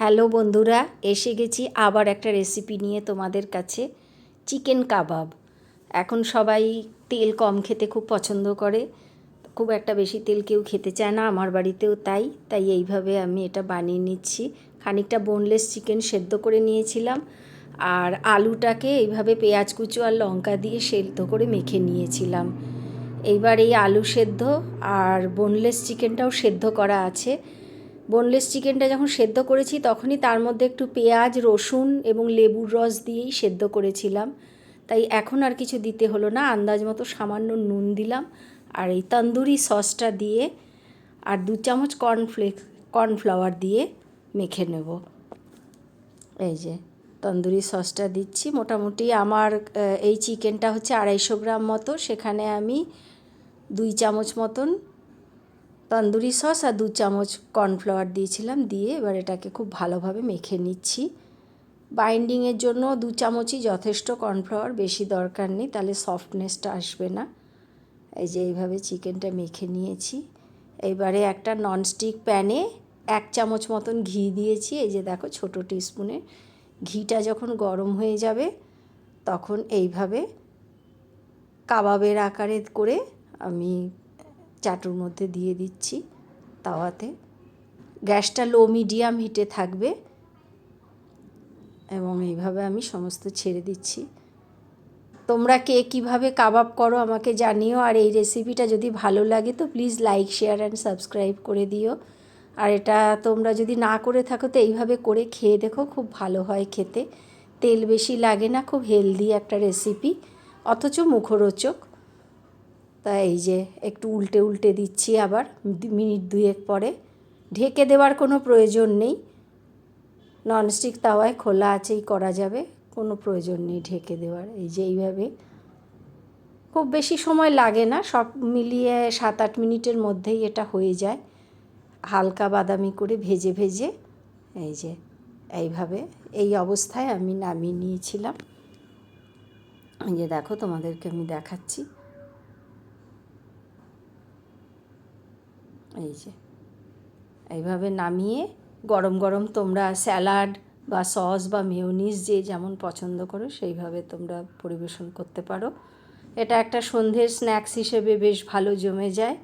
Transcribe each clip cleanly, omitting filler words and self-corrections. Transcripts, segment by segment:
Hello বন্ধুরা, এসে গেছি আবার একটা রেসিপি নিয়ে তোমাদের কাছে। চিকেন কাবাব। এখন সবাই তেল কম খেতে খুব পছন্দ করে, খুব একটা বেশি তেল কেউ খেতে চায় না, আমার বাড়িতেও তাই এইভাবে আমি এটা বানিয়ে নিচ্ছি। খানিকটা বোনলেস চিকেন সেদ্ধ করে নিয়েছিলাম, আর আলুটাকে এইভাবে পেঁয়াজ কুচো আর লঙ্কা দিয়ে সেদ্ধ করে মেখে নিয়েছিলাম। এইবার এই আলু সেদ্ধ আর বোনলেস চিকেনটাও সেদ্ধ করা আছে। বোনলেস চিকেনটা যখন সেদ্ধ করেছি তখনই তার মধ্যে একটু পেঁয়াজ, রসুন এবং লেবুর রস দিয়েই সেদ্ধ করেছিলাম, তাই এখন আর কিছু দিতে হলো না। আন্দাজ মতো সামান্য নুন দিলাম, আর এই তন্দুরি সসটা দিয়ে আর 2 চামচ কর্নফ্লাওয়ার দিয়ে মেখে নেব। এই যে তন্দুরি সসটা দিচ্ছি। মোটামুটি আমার এই চিকেনটা হচ্ছে 250 গ্রাম মতো, সেখানে আমি 2 চামচ মতন তন্দুরি সস আর 2 চামচ কর্নফ্লাওয়ার দিয়েছিলাম। দিয়ে এবার এটাকে খুব ভালোভাবে মেখে নিচ্ছি। বাইন্ডিংয়ের জন্য 2 চামচই যথেষ্ট, কর্নফ্লাওয়ার বেশি দরকার নেই, তাহলে সফটনেসটা আসবে না। এই যে এইভাবে চিকেনটা মেখে নিয়েছি। এইবারে একটা ননস্টিক প্যানে 1 চামচ মতন ঘি দিয়েছি। এই যে দেখো, ছোটো টিস্পুনে। ঘিটা যখন গরম হয়ে যাবে তখন এইভাবে কাবাবের আকারে করে আমি চাটুর মধ্যে দিয়ে দিচ্ছি তাওয়াতে। গ্যাসটা লো মিডিয়াম হিটে থাকবে এবং এইভাবে আমি সমস্ত ছেড়ে দিচ্ছি। তোমরা কে কীভাবে কাবাব করো আমাকে জানিও, আর এই রেসিপিটা যদি ভালো লাগে তো please like, share and subscribe করে দিও। আর এটা তোমরা যদি না করে থাকো তো এইভাবে করে খেয়ে দেখো, খুব ভালো হয় খেতে। তেল বেশি লাগে না, খুব হেলদি একটা রেসিপি, অথচ মুখরোচক। তা এই যে একটু উল্টে উল্টে দিচ্ছি আবার, মিনিট 2 পরে। ঢেকে দেওয়ার কোনো প্রয়োজন নেই, ননস্টিক তাওয়ায় খোলা আছেই করা যাবে, কোনো প্রয়োজন নেই ঢেকে দেওয়ার। এই যে এইভাবে খুব বেশি সময় লাগে না, সব মিলিয়ে 7-8 মিনিটের মধ্যেই এটা হয়ে যায়, হালকা বাদামি করে ভেজে ভেজে। এই যে এইভাবে এই অবস্থায় আমি নামিয়ে নিয়েছিলাম। এই যে দেখো, তোমাদেরকে আমি দেখাচ্ছি। এই যে এইভাবে নামিয়ে গরম গরম তোমরা স্যালাড বা সস বা মেয়োনিজ যে যেমন পছন্দ করো সেইভাবে তোমরা পরিবেশন করতে পারো। এটা একটা সন্ধ্যের স্ন্যাক্স হিসেবে বেশ ভালো জমে যায়।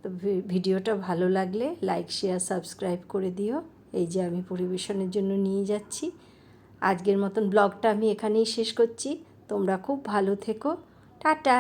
তো ভিডিওটা ভালো লাগলে লাইক, শেয়ার, সাবস্ক্রাইব করে দিও। এই যে আমি পরিবেশনের জন্য নিয়ে যাচ্ছি। আজকের মতন ব্লগটা আমি এখানেই শেষ করছি। তোমরা খুব ভালো থেকো। টাটা।